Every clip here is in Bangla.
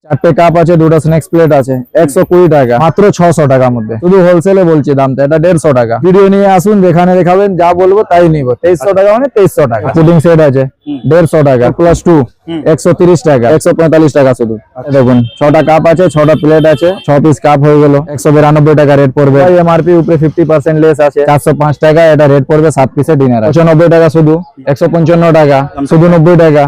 চারটে কাপ আছে, দুটো স্ন্যাক্স প্লেট আছে, 120 টাকা, মাত্র 600 টাকার মধ্যে। শুধু হোলসেলে বলছি দামটা, এটা 150 টাকা। ভিডিও নিয়ে আসুন, যেখানে দেখাবেন যা বলবো তাই নিব। 2300 টাকা মানে 2300 টাকা। পুডিং সেট আছে 150 টাকা, প্লাস 2 130 টাকা, 145 টাকা শুধু। দেখুন 6টা কাপ আছে, 6টা প্লেট আছে, 6 পিস কাপ হয়ে গেল 192 টাকা রেট পড়বে। এমআরপি উপরে 50% লেস আছে, 405 টাকা এটা রেট পড়বে। 7 পিসের ডিনার 95 টাকা শুধু, 155 টাকা শুধু, 90 টাকা,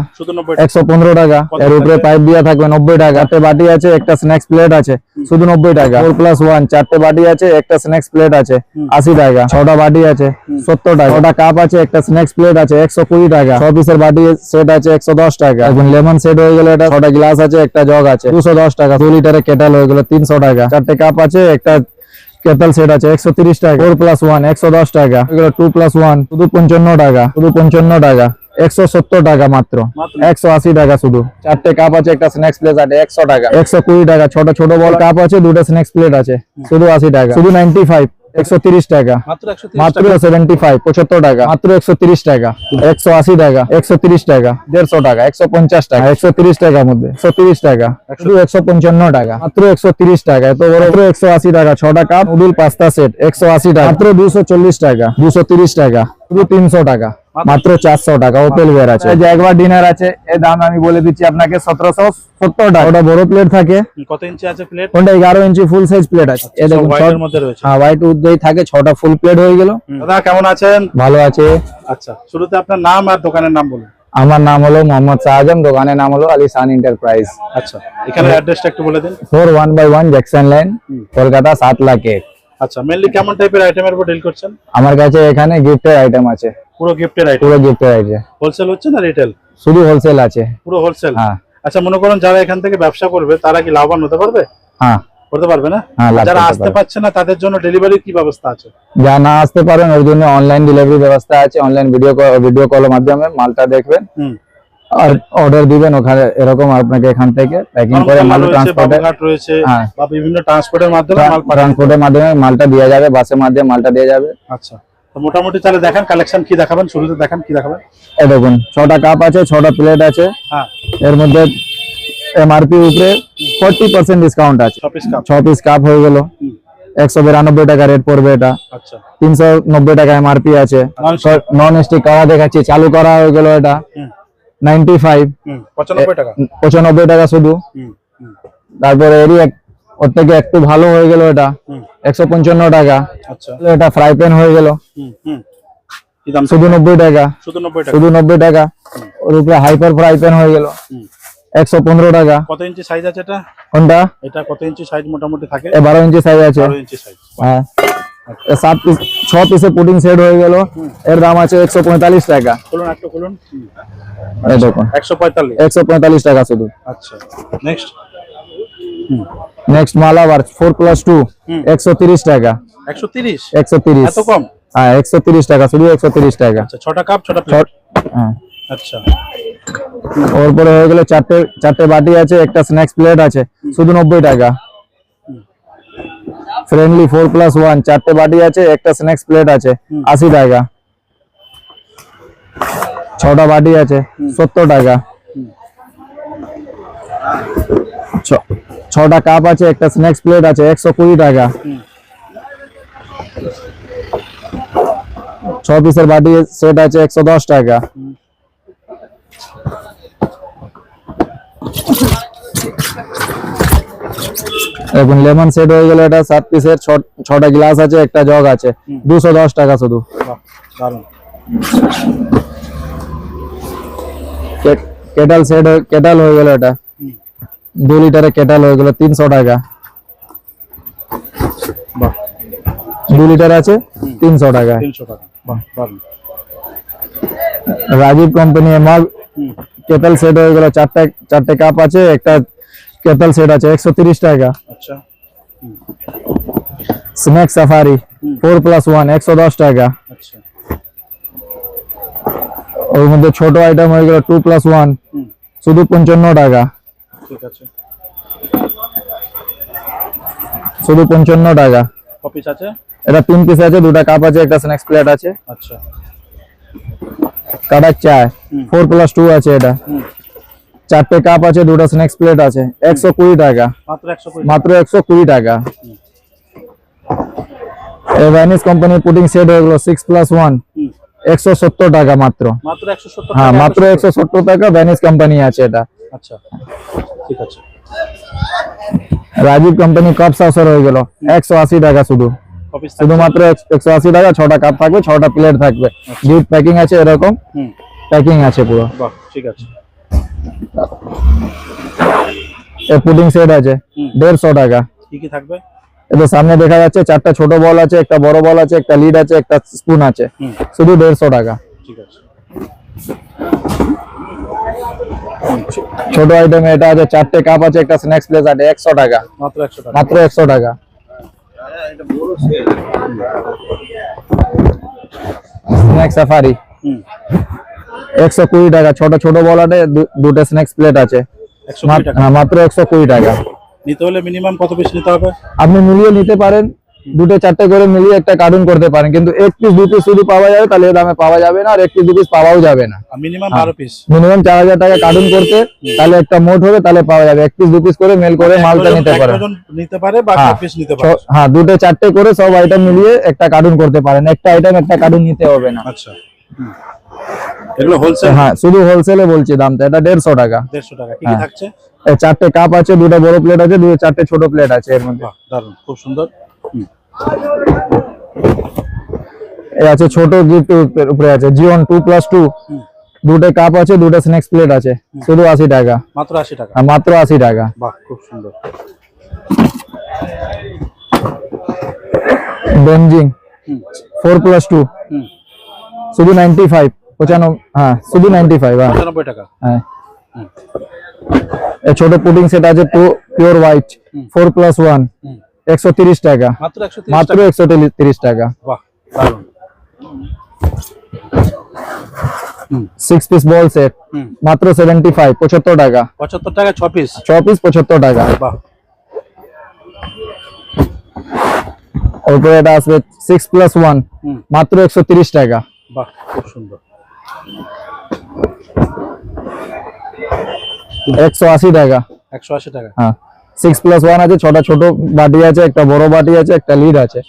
115 টাকা। এর উপরে পাইপ দিয়া থাকবে 90 টাকা। চারটে বাটি আছে, একটা স্ন্যাক্স প্লেট আছে শুধু 90 টাকা। 4+1 চারটে বাটি আছে, একটা স্ন্যাক্স প্লেট আছে 80 টাকা। 6টা বাটি আছে 70 টাকা। 6টা কাপ আছে, একটা স্ন্যাক্স প্লেট আছে 120 টাকা। 6 পিসের বাটি সেট আছে 110 টাকা। এখন লেমন সেট হয়ে গেল এটা। 6টা গ্লাস আছে, একটা জগ আছে 210 টাকা। 2 লিটারের কেটল হয়ে গেল 300 টাকা। 4টে কাপ আছে, একটা কেটল সেট আছে 130 টাকা। 4+1 110 টাকা। 2+1 শুধু 55 টাকা, শুধু 55 টাকা। 170 টাকা মাত্র, 180 টাকা শুধু। 4টে কাপ আছে, একটা স্ন্যাক্স প্লেট আছে 100 টাকা। 120 টাকা। ছোট ছোট বড় কাপ আছে, দুটো স্ন্যাক্স প্লেট আছে শুধু 80 টাকা। শুধু 95 130 টাকা, মাত্র 75 75 টাকা, মাত্র 130 টাকা। 180 টাকা, 130 টাকা, 150 টাকা, 150 টাকা, 130 টাকার মধ্যে 130 টাকা, শুধু 155 টাকা, মাত্র 130 টাকা। এত বড় 180 টাকা। 6টা কাপ নুডল পাস্তা সেট 180 টাকা, মাত্র 240 টাকা, 230 টাকা, শুধু 300 টাকা, মাত্র 400 টাকা। ওপেল ওয়্যার আছে, যে একবার ডিনার আছে। এর দাম আমি বলে দিচ্ছি আপনাকে 1770 টাকা। ওটা বড় প্লেট থাকে। কত ইঞ্চি আছে প্লেট? ওটা 11 ইঞ্চি ফুল সাইজ প্লেট আছে। এই দেখুন হোয়াইটের মধ্যে রয়েছে। হ্যাঁ, হোয়াইট উদ্দেই থাকে। 6টা ফুল প্লেট হয়ে গেল। দাদা কেমন আছেন? ভালো আছে। আচ্ছা, শুরুতে আপনার নাম আর দোকানের নাম বলুন। আমার নাম হলো মোহাম্মদ শাহজাম, দোকানের নাম হলো আলিশান এন্টারপ্রাইজ। আচ্ছা, এখানে অ্যাড্রেসটা একটু বলে দিন। 41/1 জ্যাকসন লাইন, কলকাতা 7 লাখ 1। আচ্ছা, মেইনলি কেমন টাইপের আইটেমের উপর ডিল করছেন? আমার কাছে এখানে গিফটের আইটেম আছে, পুরো গিফটের আইটেম। পুরো গিফটের আইটেম। হোলসেল হচ্ছে না রিটেল? শুধু হোলসেল আছে। পুরো হোলসেল? হ্যাঁ। আচ্ছা, মনে করুন যারা এখান থেকে ব্যবসা করবে তারা কি লাভবান হতে পারবে? হ্যাঁ, করতে পারবে না? হ্যাঁ, যারা আসতে পারছে না তাদের জন্য ডেলিভারির কি ব্যবস্থা আছে? যা না আসতে পারেন ওর জন্য অনলাইন ডেলিভারি ব্যবস্থা আছে। অনলাইন ভিডিও কলের মাধ্যমে মালটা দেখবেন আর অর্ডার দিবেন। ওখানে এরকম আপনাকে এখান থেকে প্যাকিং করে মাল ট্রান্সপোর্ট রয়েছে বা বিভিন্ন ট্রান্সপোর্টের মাধ্যমে মালটা দেওয়া যাবে, বাসের মাধ্যমে মালটা দেওয়া যাবে। আচ্ছা, তো মোটামুটি তাহলে দেখেন কালেকশন কি দেখাবেন, শুরুতে দেখান কি দেখাবেন। এই দেখুন 6টা কাপ আছে, 6টা প্লেট আছে। হ্যাঁ, এর মধ্যে এমআরপি উপরে 40% ডিসকাউন্ট আছে। 6 পিস কাপ হয়ে গেল 192 টাকা রেট পড়বে এটা। আচ্ছা, 390 টাকা এমআরপি আছে। নন স্টিক কড়া দেখাচ্ছি, চালু করা হয়ে গেল এটা 95 95 টাকা শুধু। তারপরে এরই ওর থেকে একটু ভালো হয়ে গেল এটা 155 টাকা। আচ্ছা, এটা ফ্রাই প্যান হয়ে গেল শুধু 90 টাকা, শুধু 90 টাকা। ওর উপরে হাইপার ফ্রাই প্যান হয়ে গেল 115 টাকা। কত ইঞ্চি সাইজ আছে এটা? কোনটা? এটা কত ইঞ্চি সাইজ মোটামুটি থাকে? 12 ইঞ্চি সাইজ আছে। 12 ইঞ্চি সাইজ। হ্যাঁ, 7 পিস 6 পিসের পুডিং সেট হয়ে গেল। এর দাম আছে 145 টাকা। খুলুন একটু খুলুন। এই দেখুন 145 টাকা শুধু। আচ্ছা, নেক্সট নেক্সট মাল আবার 4+2 130 টাকা। 130? 130 এত কম? হ্যাঁ, 130 টাকা শুধু, 130 টাকা। আচ্ছা, 6টা কাপ 6টা প্লেট। হ্যাঁ, আচ্ছা। ওর পরে হয়ে গেল চারটে বাটি আছে, একটা স্ন্যাক্স প্লেট আছে শুধু 90 টাকা। ফ্রেন্ডলি 4+1 চারটে বাটি আছে, একটা স্ন্যাক্স প্লেট আছে 80 টাকা। 6টা বাটি আছে 70 টাকা। 6টা কাপ আছে, একটা স্ন্যাক্স প্লেট আছে 120 টাকা। 6 পিসের বাটি সেট আছে 110 টাকা। এখন লেমন সেট হয়ে গেল এটা 7 পিসের। 6টা গ্লাস আছে, একটা জগ আছে 210 টাকা শুধু। কেটল সেট কেটল হয়ে গেল এটা 2 লিটারের কেটল হয়ে গেল 300 টাকা। 2 লিটার আছে 300 টাকা। Rajiv company M R kettle set হয়ে গেল। চারটে কাপ আছে, একটা কেটল সেট আছে 130 টাকা। আচ্ছা, স্ন্যাক্স সাফারি 4+1 110 টাকা। আচ্ছা, ওর মধ্যে ছোট আইটেম হয়ে গেল 2+1 শুধু 55 টাকা। ঠিক আছে, শুধু 55 টাকা। কপিস আছে? এটা 3 পিস আছে, 2টা কাপ আছে, একটা স্ন্যাক্স প্লেট আছে। আচ্ছা, কাটার চায় 4+2 আছে এটা চারটে কাপ আছে, দুটো স্ন্যাক্স প্লেট আছে, 120 টাকা, মাত্র 120 মাত্র 120 টাকা। এই ভ্যানিস কোম্পানি পুডিং সেট হয়ে গেল 6+1, 170 টাকা মাত্র। মাত্র 170 হ্যাঁ, টাকা। মাত্র 170 টাকা, ভ্যানিস কোম্পানি আছে এটা। আচ্ছা, ঠিক আছে। রাজীব কোম্পানি কাপ সসর হয়ে গেল 180 টাকা শুধু, অফিস শুধুমাত্র 180 টাকা। 6টা কাপ থাকবে, 6টা প্লেট থাকবে, গিফট প্যাকিং আছে, এরকম প্যাকিং আছে পুরো। বাহ, ঠিক আছে। এই পুডিং সেট আছে 150 টাকা। কি কি থাকবে? এটা সামনে দেখা যাচ্ছে 4টা ছোট বল আছে, একটা বড় বল আছে, একটা লিড আছে, একটা স্পুন আছে, শুধু 150 টাকা। ঠিক আছে। ছোট আইটেম এটা আছে, 4টে কাপ আছে, একটা স্ন্যাক্স প্লেট আছে, 100 টাকা, মাত্র 100 টাকা। মাত্র 100 টাকা। স্ন্যাক্স সাফারি 120 টাকা। ছোট বল আছে, দুটো স্ন্যাক্স প্লেট আছে, 120 টাকা। হ্যাঁ, মাত্র 120 টাকা। নিতে হলে মিনিমাম কত পিস নিতে হবে? আপনি মিলিয়ে নিতে পারেন, 2-4টে করে মিলিয়ে একটা কার্টুন করতে পারেন, কিন্তু 1 পিস 2 পিস শুধু পাওয়া যাবে, তাহলে এই দামে পাওয়া যাবে না, আর 1 পিস 2 পিস পাওয়াও যাবে না। Minimum 12 piece. মিনিমাম 4000 টাকা কার্টুন করতে, তাহলে একটা মোট হবে, তাহলে পাওয়া যাবে। 1 পিস 2 পিস করে মেল করে মালটা নিতে পারেন। একজন নিতে পারে বা হ্যাঁ। 1 পিস নিতে পারে। হ্যাঁ, 2-4টে করে সব আইটেম মিলিয়ে একটা কার্টুন করতে পারেন, একটা আইটেম একটা কার্টুন নিতে হবে না। আচ্ছা, এগুলো হোলসেল? হ্যাঁ, শুধু হোলসেলে বলছি দামটা, এটা 150 টাকা। 150 টাকা। কি কি থাকছে? 4টে কাপ আছে, 2টা বড় প্লেট আছে, 4টে ছোট প্লেট আছে এর মধ্যে। বাহ, দারুণ, খুব সুন্দর। এই আছে ছোট গিফট উপরে আছে, জিওন 2+2, 2টে কাপ আছে, 2টা স্ন্যাক্স প্লেট আছে, শুধু 80 টাকা, মাত্র 80 টাকা। মাত্র 80 টাকা। বাহ, খুব সুন্দর। বেঞ্জিং 4+2, শুধু 95, 95, হ্যাঁ, শুধু 95, হ্যাঁ 95 টাকা। হ্যাঁ। এই ছোট পুডিং সেট আছে পিওর হোয়াইট 4+1, 130 টাকা, মাত্র 130 মাত্র টাকা। 130 টাকা। বাহ, দারুণ। 6 পিস বল সেট মাত্র 75, 75 টাকা, 75 টাকা 6 পিস। 6 পিস 75 টাকা। বাহ, ওপরে এটা আসবে 6+1, মাত্র 130 টাকা। বাহ, খুব সুন্দর। 180 টাকা, 180 টাকা। হ্যাঁ। 6+1 আছে, 6টা ছোট বাটি আছে, একটা বড় বাটি আছে, একটা লিড আছে,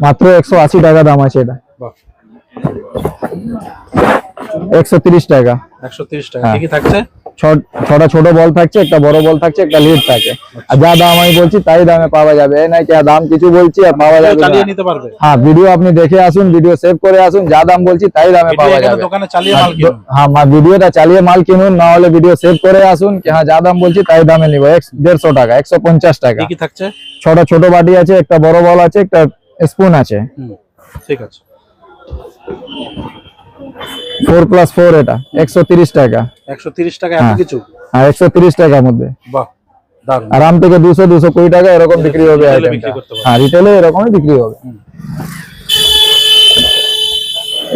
মাত্র 180 টাকা দাম আছে এটা। বাহ, 130 টাকা। 130 টাকা। কি কি থাকছে? 6টা ছোট বল থাকছে, একটা বড় বল থাকছে, একটা লিড থাকে। আর যা দাম আমি বলছি তাই দামে পাওয়া যাবে, এই নাই কি দাম কিছু বলছি আর পাওয়া যাবে না। চালিয়ে নিতে পারবে। হ্যাঁ, ভিডিও আপনি দেখে আসুন, ভিডিও সেভ করে আসুন, যা দাম বলছি তাই দামে পাওয়া এখানে যাবে। দোকানে চালিয়ে মাল কিনুন। হ্যাঁ, ভিডিওটা চালিয়ে মাল কিনুন, না হলে ভিডিও সেভ করে আসুন, কি হ্যাঁ যা দাম বলছি তাই দামে নিব। 150 টাকা, 150 টাকা। কি কি থাকছে? 6টা ছোট বাটি আছে, একটা বড় বল আছে, একটা স্পুন আছে। ঠিক আছে। 4+4 এটা 130 টাকা। 130 টাকা এত কিছু? হ্যাঁ, 130 টাকার মধ্যে বাহ, দারুণ। আরাম থেকে 200-220 টাকা এরকম বিক্রি হবে রিটেলে আইটেমটা। বিক্রি করতে পারবে। হ্যাঁ, রিটেলে এরকমই বিক্রি হবে।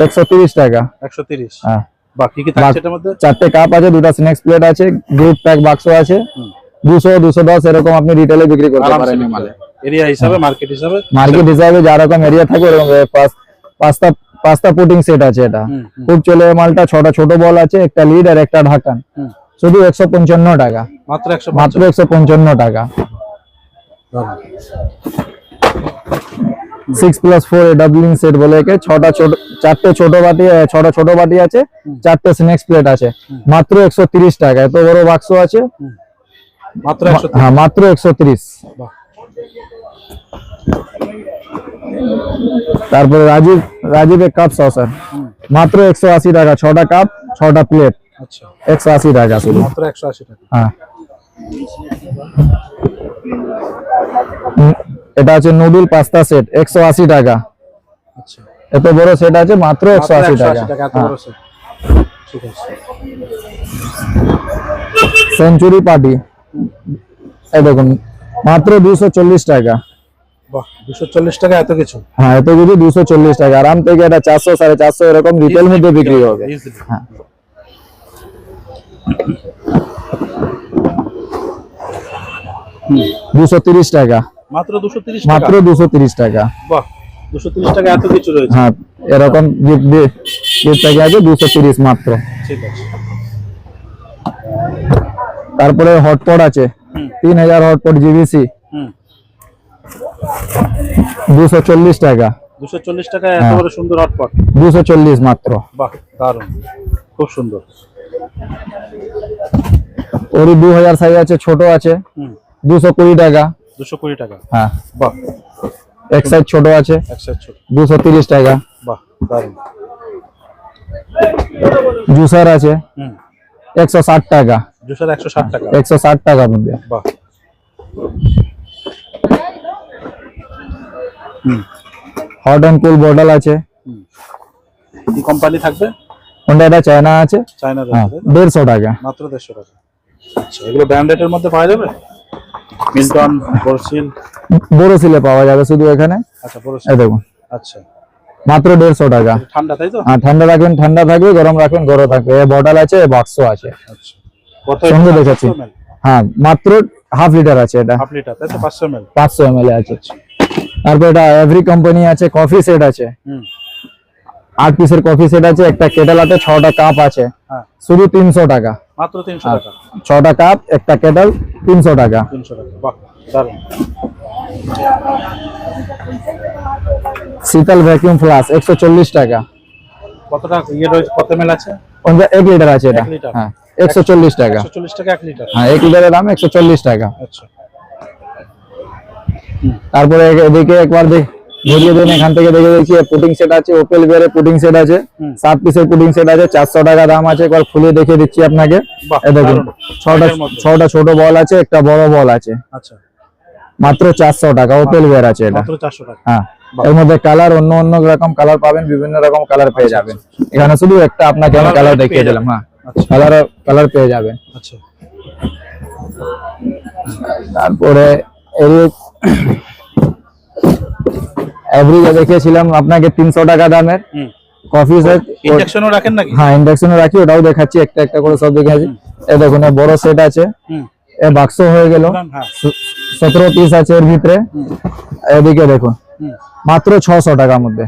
130 টাকা। 130। হ্যাঁ। বাহ, কি কি থাকছে এটার মধ্যে? 4টে কাপ আছে, 2টা স্ন্যাক্স প্লেট আছে, গিফট প্যাক বাক্স আছে, 200-210 এরকম আপনি রিটেলে বিক্রি করতে আরামসে পারেন। বিক্রি মালে হবে। এরিয়া হিসাবে, মার্কেট হিসাবে। মার্কেট হিসাবে যা রকম এরিয়া থাকে ওরকম। পাস্তা পুডিং সেট আছে এটা, খুব চলে মালটা। 6টা ছোট বল আছে, একটা লিড আর একটা ঢাকন, শুধু 155 টাকা, মাত্র 150। মাত্র 155 টাকা। 6+4 ডাবলিং সেট বলে একে। 4টে ছোট বাটি, 6টা ছোট বাটি আছে, 4টে স্ন্যাক্স প্লেট আছে, মাত্র 130 টাকা। এত বড় বাক্স আছে, মাত্র 130। হ্যাঁ, মাত্র 130। বাহ, তারপরে রাজীবের কাপ সসার মাত্র 180 টাকা। 6টা কাপ, 6টা প্লেট, আচ্ছা, 180 টাকা শুধু। মাত্র 180 টাকা। হ্যাঁ। এটা আছে নুডল পাস্তা সেট 180 টাকা। আচ্ছা, এত বড় সেট আছে, মাত্র 180 টাকা। এত বড় সেট। ঠিক আছে। সেঞ্চুরি পার্টি এই দেখুন, মাত্র 240 টাকা। বাহ, 240 টাকা এত কিছু? হ্যাঁ, এত কিছু 240 টাকা। আরাম থেকে এটা 400-450 এরকম রিটেল মধ্যে বিক্রি হবে। হ্যাঁ। 230 টাকা, মাত্র 230 টাকা। মাত্র 230 টাকা। বাহ, 230 টাকা এত কিছু রয়েছে। হ্যাঁ, এরকম গিফট প্যাকেজ আছে 230 মাত্র। ঠিক আছে। তারপরে হটপট আছে, হুম 3000 হটপট জিবিসি, হুম 240 টাকা। 240 টাকায় এত বড় সুন্দর হটপট। 240 মাত্র। বাহ দারুণ, খুব সুন্দর। ওরই 2000 সাইজ আছে, ছোট আছে, হুম 220 টাকা। 220 টাকা। হ্যাঁ, বাহ, এক সাইজ ছোট আছে, এক সাইজ ছোট। 230 টাকা। বাহ দারুণ। জুসার আছে হুম 160 টাকা। জুসার 160 টাকা। 160 টাকার মধ্যে। বাহ। হুম হট অ্যান্ড কুল বটল আছে। হুম কি কোম্পানি থাকবে? ওটা এটা চায়না আছে। চায়নার হ্যাঁ, আছে, 150 টাকা। মাত্র 150 টাকা। আচ্ছা, এগুলো ব্র্যান্ডেডের মধ্যে পাওয়া যাবে? মিল্টন, বোরসিল। বোরোসিলে পাওয়া যাবে শুধু এখানে। আচ্ছা বোরসিল। এই দেখুন, আচ্ছা, মাত্র 150 টাকা। ঠান্ডা তাই তো? আর ঠান্ডা রাখবেন ঠান্ডা থাকবে, গরম রাখবেন গরম থাকবে। এই বটল আছে, বাক্স আছে। আচ্ছা, কত? সঙ্গে দেখাচ্ছি। 500 ml? হ্যাঁ, মাত্র হাফ লিটার আছে এটা। হাফ লিটার তাই তো? 500 ml। 500 ml আছে। তারপর এটা এভরি কোম্পানি আছে, কফি সেট আছে, হুম 8 পিসের কফি সেট আছে, একটা কেটল আছে, 6টা কাপ আছে, হ্যাঁ শুধু 300 টাকা। মাত্র 300 টাকা। 6টা কাপ, একটা কেটল, 300 টাকা। 300 টাকা। বাহ দারুণ। শীতল ভ্যাকুয়াম ফ্লাস্ক 140 টাকা। কতটা ইয়ে রয়েছে, কত ml আছে? 1 লিটার আছে এটা। 1 লিটার। হ্যাঁ, 140 টাকা। 140 টাকা 1 লিটার। হ্যাঁ, 1 লিটারের দাম 140 টাকা। আচ্ছা, তারপরে এদিকে একবার ঘুরিয়ে দেন, এখান থেকে দেখে দেখি পুডিং সেট আছে, ওপেল বিয়ারের পুডিং সেট আছে, 7 পিসের পুডিং সেট আছে, 400 টাকা দাম আছে। একবার খুলে দেখিয়ে দিচ্ছি আপনাকে। বাহ, এই দেখুন, দারুণ। 6টা ছোট বল আছে, একটা বড় বল আছে, আচ্ছা মাত্র 400 টাকা। ওপেল বিয়ার আছে এটা। মাত্র 400 টাকা। হ্যাঁ, এর মধ্যে কালার অন্য অন্য রকম কালার পাবেন, বিভিন্ন রকম কালার পেয়ে যাবেন। এখানে শুধু একটা আপনাকে আমি কালার দেখিয়ে দিলাম। হ্যাঁ, আচ্ছা কালার পেয়ে যাবেন। আচ্ছা। তারপরে এভরিজে দেখিয়েছিলাম আপনাকে 300 টাকা দামের হুম কফি সেট। ইনজেকশনও রাখেন নাকি? হ্যাঁ, ইন্ডাকশনে রাখি, ওটাও দেখাচ্ছি একটা একটা করে সব দেখাচ্ছি। এই দেখুন, এই বড় সেট আছে, হুম এ বাক্স হয়ে গেল, হ্যাঁ 17 পিস আছে এর ভিতরে। এদিকে দেখুন, হুম মাত্র 600 টাকার মধ্যে।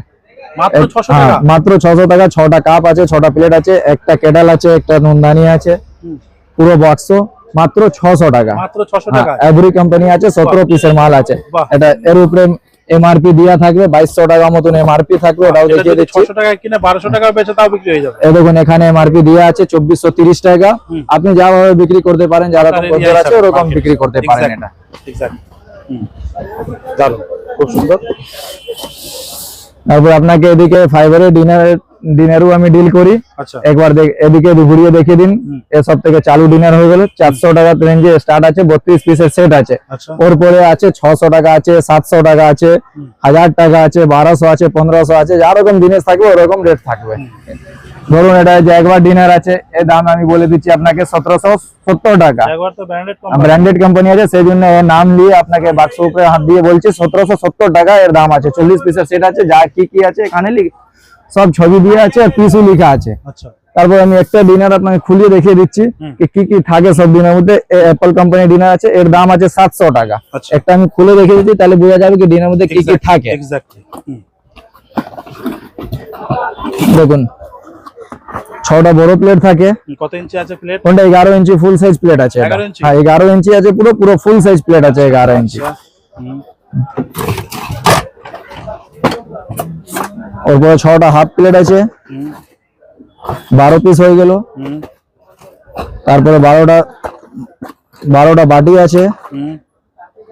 মাত্র 600 হ্যাঁ, টাকা। মাত্র 600 টাকা। 6টা কাপ আছে, 6টা প্লেট আছে, একটা কেডাল আছে, একটা নুনদানি আছে, হুম পুরো বাক্স মাত্র 600 টাকা। মাত্র 600 টাকা। এভরি কোম্পানি আছে, 17 পিসের মাল আছে। বাহ। এটা এর উপরে এমআরপি দেওয়া থাকবে, 2200 টাকা মতন এমআরপি থাকবে, ওটাও এটা দেখিয়ে যদি দিচ্ছি। 600 টাকা কিনে 1200 টাকা বেচে তাও বিক্রি হয়ে যাবে। এই দেখুন, এখানে এমআরপি দেওয়া আছে 2430 টাকা। হুম। আপনি যাভাবে বিক্রি করতে পারেন, যারকম আপনার খদ্দের area আছে হিসাবে, ওরকম market বিক্রি করতে পারেন Exactly, এটা। exactly। হুম দারুণ, খুব সুন্দর। তারপর আপনাকে এদিকে ফাইবারের ডিনারও আমি ডিল করি। আচ্ছা একবার এদিকে ঘুরিয়ে দেখিয়ে দিন। এসব থেকে চালু ডিনার হয়ে গেল। 400 টাকা রেঞ্জে স্টার্ট আছে, 32 পিসের সেট আছে। আচ্ছা ওর পরে আছে 600 টাকা আছে, 700 টাকা আছে, 1000 টাকা আছে, 1200 আছে, 1500 আছে। যারকম জিনিস থাকবে ওরকম রেট থাকবে। ধরুন, এটা যে একবার ডিনার আছে, এর দাম আমি বলে দিচ্ছি আপনাকে 1770 টাকা। একবার তো ব্র্যান্ডেড কোম্পানি। ব্র্যান্ডেড কোম্পানি আছে, সেই জন্য এর নাম নিয়ে আপনাকে বাক্স উপরে হাত দিয়ে বলছি 1770 টাকা এর দাম আছে। 40 পিসের সেট আছে, যা কি আছে এখানে সব ছবি দিয়ে আছে, আর পিসও লেখা আছে। আচ্ছা তারপর আমি একটা ডিনার আপনাকে খুলিয়ে দেখিয়ে দিচ্ছি কি কি থাকে সব ডিনার মধ্যে। অ্যাপল কোম্পানি ডিনার আছে, এর দাম আছে 700 টাকা। আচ্ছা। একটা আমি খুলে দেখিয়ে দিচ্ছি, তাহলে বোঝা যাবে কি ডিনার মধ্যে কি কি থাকে। এক্স্যাক্টলি। দেখুন, 6টা বড় প্লেট থাকে। কত ইঞ্চি আছে প্লেট? কোনটা 11 ইঞ্চি ফুল সাইজ প্লেট আছে এটা। 11 ইঞ্চি? হ্যাঁ, 11 ইঞ্চি আছে, পুরো ফুল সাইজ প্লেট আছে 11 ইঞ্চি। আচ্ছা হুম ওরপরে 6টা হাফ প্লেট আছে, হুম 12 পিস হয়ে গেল। হুম তারপরে 12টা বাটি আছে, হুম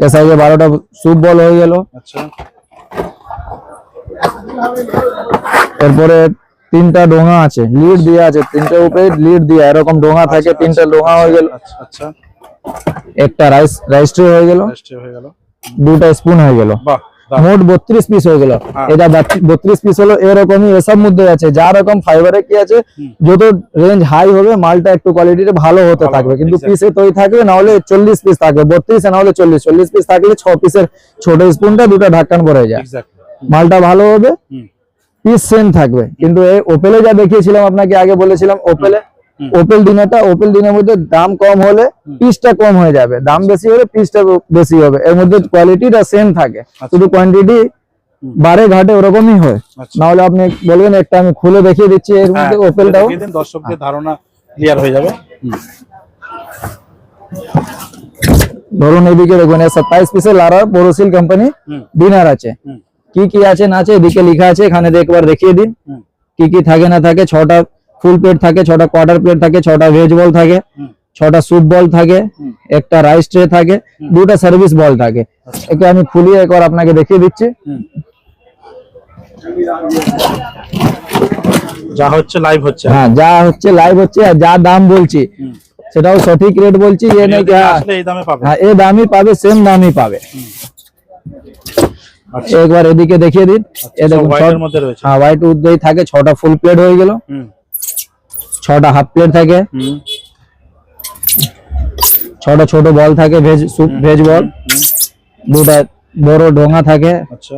এ সাইজে 12টা স্যুপ বল হয়ে গেল। আচ্ছা এরপরে 3টা ডোঙা আছে, লিড দেওয়া আছে, 3টে উপরে লিড দেওয়া, এরকম ডোঙা থাকে, 3টা ডোঙা হয়ে গেল। আচ্ছা আচ্ছা। একটা রাইস ট্রে হয়ে গেল, টেস্টি হয়ে গেল। 2টা স্পুন হয়ে গেল। বাহ মোট 32 পিস হয়ে গেল। এটা 32 পিস হলো। এরকমই এসব মধ্যে আছে, যা রকম ফাইবারে কি আছে, যত রেঞ্জ হাই হবে মালটা একটু কোয়ালিটিটা ভালো হতে থাকবে, কিন্তু পিসে তৈরি থাকবে না হলে 40 পিস থাকবে, 32 না হলে 40 পিস থাকলে 6 পিসের ছোট স্পুনটা 2টা ঢাকন ভরে যায়। এক্স্যাক্টলি। মালটা ভালো হবে, পিস সেম থাকবে। কিন্তু এই ওপেলে যা দেখিয়েছিলাম আপনাকে, আগে বলেছিলাম ওপেল ডিনারের মধ্যে দাম কম হলে পিসটা কম হয়ে যাবে, দাম বেশি হলে পিসটা বেশি হবে। এর মধ্যে কোয়ালিটিটা সেম থাকে, শুধু কোয়ান্টিটি বাড়ে ঘাটে ওরকমই হয়। না হলে আপনি বলবেন একটা আমি খুলে দেখিয়ে দিচ্ছি এর মধ্যে ওপেলটাও, দর্শকদের ধারণা ক্লিয়ার হয়ে যাবে। ধরুন এদিকে দেখুন 27 পিসের লারা বোরোসিল কোম্পানি ডিনার আছে। কি কি আছে না আছে এদিকে লেখা আছে, এখানে একবার দেখিয়ে দিন কি কি থাকে না থাকে। 6টা ফুল প্লেট থাকে, 6টা কোয়ার্টার প্লেট থাকে, 6টা ভেজ বল থাকে, 6টা স্যুপ বল থাকে, একটা রাইস ট্রে থাকে, 2টা সার্ভিস বল থাকে। একে আমি খুলিয়ে একবার আপনাকে দেখিয়ে দিচ্ছি। যা হচ্ছে লাইভ হচ্ছে। হ্যাঁ, যা হচ্ছে লাইভ হচ্ছে, আর যা দাম বলছি সেটাও সঠিক রেট বলছি। এ নেই কি আসলে এই দামে পাবে। হ্যাঁ, এই দামই পাবে, সেম দামই পাবে। একবার এদিকে দেখিয়ে দিন। এ দেখুন হোয়াইটের মধ্যে রয়েছে। হ্যাঁ, হোয়াইট উদ্দেই থাকে। 6টা ফুল প্লেট হয়ে গেল, 6টা হাফ প্লেট থাকে, 6টা ছোট বল থাকে, ভেজ স্যুপ ভেজ বল, 2টা বড় ডোঙা থাকে, আচ্ছা,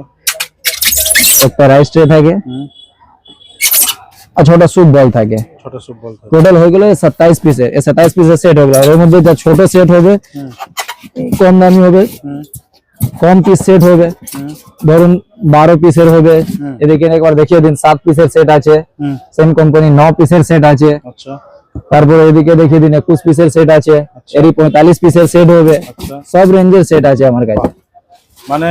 একটা রাইস ট্রে থাকে, আর 6টা স্যুপ বল থাকে। ছোট স্যুপ বল থাকে। টোটাল হয়ে গেল 27 পিসের। 27 পিসের সেট হবে। আর এর মধ্যে যা ছোট সেট হবে কম দামি হবে, কম পিস সেট হবে। ধরুন 12 পিসের হবে। এদিকে একবার দেখিয়ে দিন 7 পিসের সেট আছে, সেম কোম্পানি 9 পিসের সেট আছে। আচ্ছা, তারপরে এদিকে দেখিয়ে দিন 21 পিসের সেট আছে, এরই 45 পিসের সেট হবে। আচ্ছা, সব রেঞ্জের সেট আছে আমার কাছে। মানে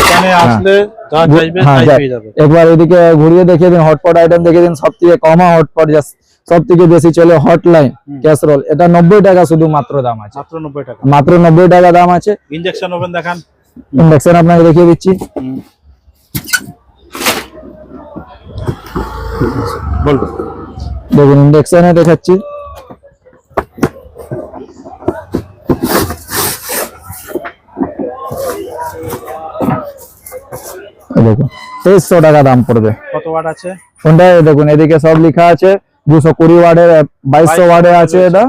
এখানে আসলে যা চাইবে হ্যাঁ, তাই পেয়ে যাবে। একবার এদিকে ঘুরিয়ে দেখিয়ে দিন। হটপট আইটেম দেখিয়ে দিন। সব থেকে কমা হটপট, সব থেকে বেশি চলে হটলাইন ক্যাসরোল। এটা 90 টাকা শুধু মাত্র দাম আছে, মাত্র 90 টাকা। মাত্র 90 টাকা দাম আছে। ইনজেকশন ওভেন দেখান। ইন্ডাকশন আপনাকে দেখিয়ে দিচ্ছি। বলুন। দেখুন ইন্ডাকশনে দেখাচ্ছি। দেখুন 2300 টাকা দাম পড়বে। কত ওয়াট আছে? কোনটা দেখুন এদিকে সব লেখা আছে। 220 ওয়াটের, 2200 ওয়াটের আছে এটা।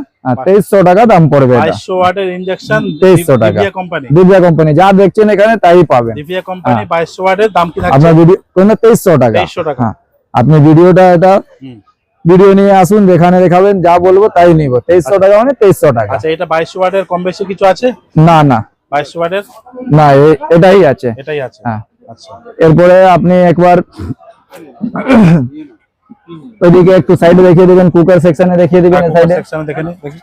2300 টাকা দাম পড়বে এটা। 2200 ওয়াটের ইনজেকশন 2300 টাকা। দিভিয়া কোম্পানি। দিভিয়া কোম্পানি যা দেখছেন এখানে তাই পাবেন। দিভিয়া কোম্পানি 2200 ওয়াটের দাম কি থাকছে? আপনার ভিডিও কোন 2300 টাকা। 2300 টাকা। হ্যাঁ, আপনি ভিডিওটা এটা ভিডিও নিয়ে আসুন, যেখানে দেখাবেন যা বলবো তাই নিব। 2300 টাকা মানে 2300 টাকা। আচ্ছা, এটা 2200 ওয়াটের কম বেশি কিছু আছে? না না 2200 ওয়াটের না, এটাই আছে। এটাই আছে। হ্যাঁ, আচ্ছা, এরপরে আপনি একবার ওইদিকে একটু সাইডে দেখিয়ে দিবেন, কুকার সেকশনে দেখিয়ে দিবেন। এই সাইডে সেকশনে দেখে নিন, দেখি।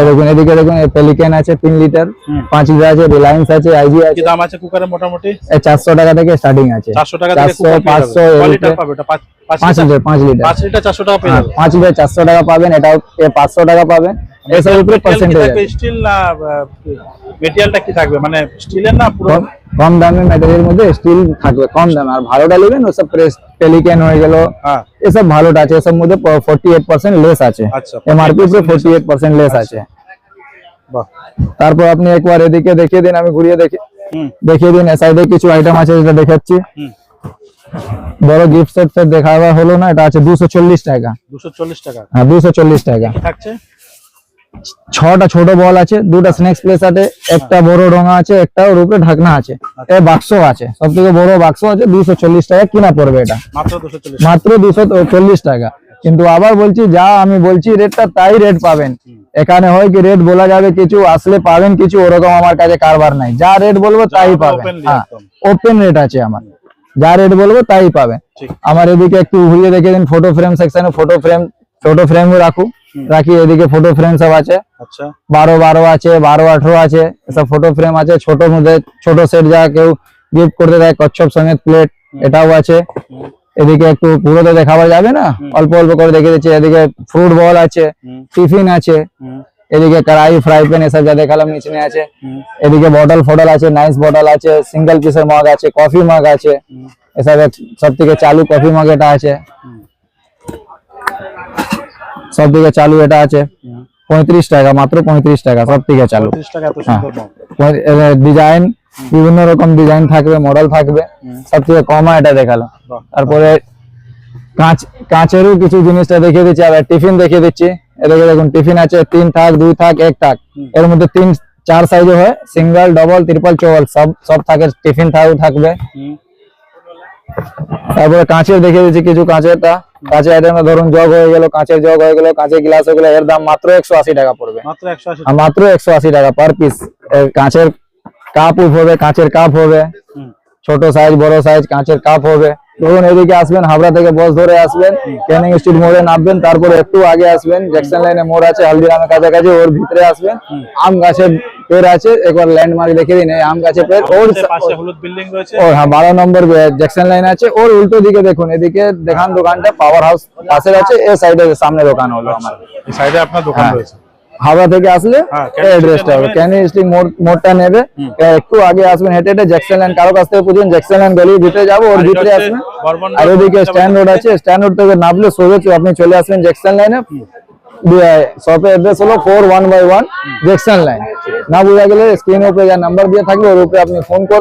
দেখুন এদিকে দেখুন পেলিকান আছে 3 লিটার, 5 লিটার আছে, রিলায়েন্স আছে, আইজি কি আছে। দাম আছে কুকারের মোটামুটি? 400 টাকা থেকে স্টার্টিং আছে। 400 টাকা থেকে 400, 500 কয় লিটার পাবে এটা? 5 লিটার 5 লিটার 5 লিটার 400 টাকা পেয়ে যাবে। 5 লিটার 400 টাকা পাবেন। এটাও 500 টাকা পাবেন। এসব উপরে পার্সেন্টেজ আছে। স্টিল না মেটেরিয়ালটা কি থাকবে, মানে স্টিলের না পুরো? কম দামের ম্যাটেরিয়ালের মধ্যে স্টিল থাকবে, কম দামে। আর ভালোটা নেবেন ওসব পেলিকান হয়ে গেল, হ্যাঁ, এসব ভালোটা আছে। এসব মধ্যে 48% লেস আছে। আচ্ছা, এমআরপি উপরে 48% লেস আছে। বাহ। তারপর আপনি একবার এদিকে দেখিয়ে দিন, আমি ঘুরিয়ে দেখিয়ে দিন। সাইডে কিছু আইটেম আছে যেটা দেখাচ্ছি। বড় গিফট সেট দেখাবা হলো না, এটা আছে 240 টাকা। 240 টাকা। হ্যাঁ, 240 টাকা। কি থাকছে? 6টা ছোট বল আছে, 2টা স্ন্যাক্স প্লেস আছে, একটা বড় ডোঙা আছে, একটা ওর উপরে ঢাকনা আছে, এই বাক্স আছে, সবথেকে বড় বাক্স আছে। 240 টাকা কিনা পড়বে এটা, মাত্র 240। মাত্র 240 টাকা। কিন্তু আবার বলছি, যা আমি বলছি রেটটা তাই রেট পাবেন। এখানে হয় কি রেট বলা যাবে কিছু, আসলে পাবেন কিছু, ওরকম আমার কাছে কারবার নাই। যা রেট বলবো তাই পাবেন। হ্যাঁ, ওপেন রেট আছে আমার, যা রেট বলবো তাই পাবেন। আমার এদিকে একটু ঘুরিয়ে দেখে দিন। ফটো ফ্রেম সেকশনে ফটো ফ্রেম রাখি। এদিকে ফটো ফ্রেম সব আছে। আচ্ছা, 12 আছে, 12-18 আছে, এসব ফটো ফ্রেম আছে। ছোট মধ্যে ছোট সেট যা কেউ গিফট করতে দেয়, কচ্ছপ সমেত প্লেট, এটাও আছে। এদিকে একটু পুরোতে দেখাবার যাবে না, অল্প অল্প করে দেখে দিচ্ছি। এদিকে ফ্রুট বল আছে, টিফিন আছে, এদিকে কড়াই, ফ্রাই প্যান, এসব যা দেখালাম নিচে আছে। এদিকে বটল ফটল আছে, নাইস বটল আছে, সিঙ্গেল পিসের মগ আছে, কফি মগ আছে। এসব সব থেকে চালু কফি মগ এটা আছে, সব থেকে চালু এটা আছে। 35 টাকা, মাত্র 35 টাকা, সব থেকে চালু। 35 টাকা এত সুন্দর মগ। ডিজাইন বিভিন্ন রকম ডিজাইন থাকবে, মডেল থাকবে, সব থেকে কমা এটা দেখালো। তারপরে কাঁচেরও কিছু জিনিসটা দেখিয়ে দিচ্ছি। আবার টিফিন দেখিয়ে দিচ্ছি। এদিকে দেখুন টিফিন আছে, 3 থাক, 2 থাক, 1 থাক। এর মধ্যে 3-4 সাইজে হয়, সিঙ্গেল, ডবল, ট্রিপল, চৌবল, সব থাকে। টিফিন থাকবে। তারপরে কাঁচের দেখিয়ে দিচ্ছি কিছু। কাঁচের আইটেম ধরুন জগ হয়ে গেল, কাঁচের জগ হয়ে গেল, কাঁচের গ্লাস হয়ে গেল, এর দাম মাত্র 180 টাকা পড়বে। মাত্র 180 আর মাত্র 180 টাকা পার পিস। কাঁচের কাপ হবে, কাঁচের কাপ হবে, ছোট সাইজ বড় সাইজ কাঁচের কাপ হবে, ধরুন এদিকে আসবেন, হাবড়া থেকে বাস ধরে আসবেন, ক্যানিং স্ট্রিট মোড়ে নামবেন, তারপরে একটু আগে আসবেন, জ্যাকসন লাইনে মোড় আছে হালদিরামের কাছাকাছি, ওর ভিতরে আসবেন, আম গাছের পেড় আছে, একবার ল্যান্ডমার্ক দেখে দিন, এই আম গাছের পেড়, ওর পাশে হলুদ বিল্ডিং রয়েছে। ও হ্যাঁ 12 নম্বর জ্যাকসন লাইন আছে, ওর উল্টো দিকে দেখুন, এদিকে দেখান দোকানটা পাওয়ার হাউস পাশে আছে, এই সাইডে সামনে দোকান হলো আমার। এই সাইডে আপনার দোকান হ্যাঁ। রয়েছে। হাওড়া থেকে আসলে হ্যাঁ, এই অ্যাড্রেসটা হবে, ক্যানিং স্ট্রিট মোড়টা নেবে, একটু আগে আসবেন হেঁটে হেঁটে, জ্যাকসন লাইন কারো কাছ থেকে পুছবেন, জ্যাকসন লাইন গলির ভিতরে যাবো, ওর ভিতরে আসবেন, আর ওদিকে স্ট্যান্ড রোড আছে, স্ট্যান্ড রোড থেকে নামলে সোজা আপনি চলে আসবেন জ্যাকসন লাইনে। শপের অ্যাড্রেস হলো 4 1/1 জ্যাকসন লাইন। না বোঝা গেলে স্ক্রিনের উপরে যা নাম্বার দিয়ে থাকবে ওর উপরে আপনি ফোন করবেন।